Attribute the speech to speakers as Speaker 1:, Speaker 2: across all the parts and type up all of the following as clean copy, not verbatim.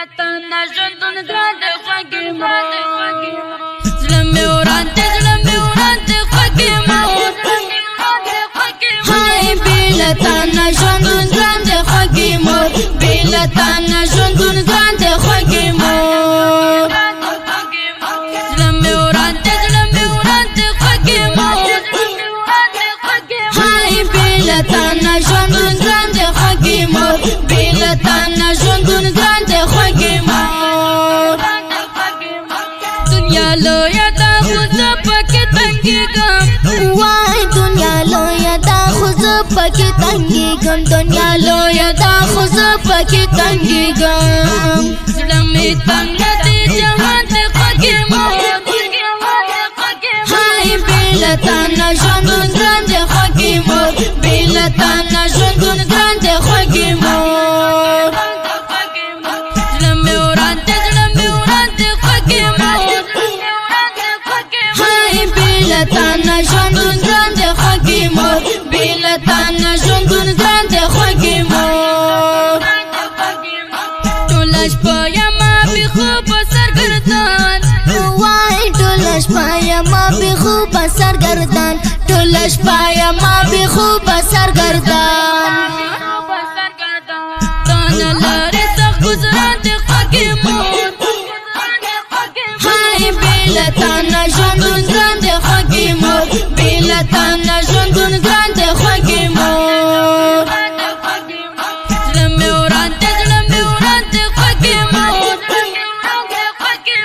Speaker 1: بلتنا ژوندون ګران دی خوږې مور زړه مې وران دی زړه مې وران دی خوږې مور هاي بلتنا ژوندون ګران دی خوږې مور بلتنا ژوندون ګران دی خوږې مور زړه مې وران دی زړه مې وران دی خوږې مور هاي بلتنا ژوندون ګران دی خوږې مور بلتنا ژوندون ګران دی خوږې مور دنیا لویه ده خو زه پکې تنګېږم وای دنیا لویه ده خو زه پکې تنګېږم دنیا لویه ده خو زه پکې تنګېږم زړه مې تنګه دی جهان دی خوږې مور هاي بېلتانه ژوندون ګران دی خوږې مور بېلتانه ژوندون ګران دی خوږې مور زړه مې وران دی زړه مې وران دی خوږې مور هاي بېلتانه ژوندون ګران دی خوږې مور بېلتانه ژوندون ګران دی خوږې مور ټوله شپه یمه بې خوبه سرګردان وای ټوله شپه یمه بې خوبه سرګردان ټوله شپه یمه بې خوبه سرګردان تا نه لرې سخت ګزران دی خوږې مور هاي بېلتانه ژوندون ګران دی خوږې مور بېلتانه ژوندون ګران دی خوږې مور زړه مې وران دی زړه مې وران دی خوږې مور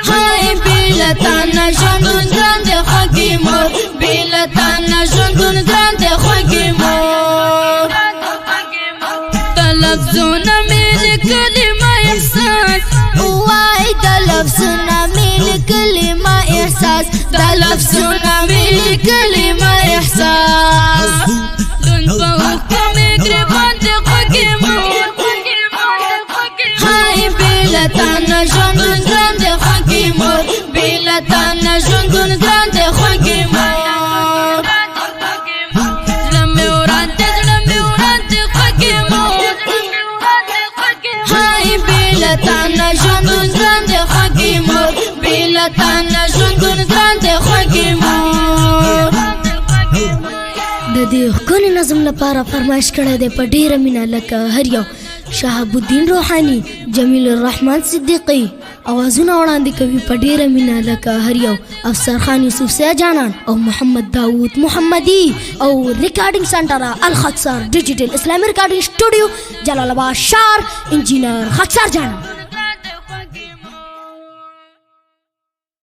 Speaker 1: هاي بېلتانه ژوندون ګران دی خوږې مور بېلتانه ژوندون ګران دی خوږې مور د لفظونه مې لیکلي ما احساس وای د لفظونه مې لیکلي ما احساس د لفظونه مې لیکلي ما احساس لوند په اوښکو مې ګرېوان دی خوږې مور هاي بېلتانه ژوندون ګران دی خوږې مور بېلتانه ژوندون ګران دی خوږې مور زړه مې وران دی زړه مې وران دی خوږې مور هاي بېلتانه ژوندون ګران دی خوږې مور بېلتانه ژوندون ګران دی خوږې مور
Speaker 2: د دې ښکلي نظم لپاره فرمایش کړی دی په ډېره مینه لکه هر یو شهاب الدین روحاني جمیل الرحمن صدیقي اوازونه وړاندې کوي په ډېره مینه لکه هر یو افسر خان یوسف سیا جانان او محمد داود محمدي او ریکارډینګ سنټر الخکسار ډیجیټل اسلامي ریکارډینګ سټوډیو جلال آباد شهر انجینر خکسار جانان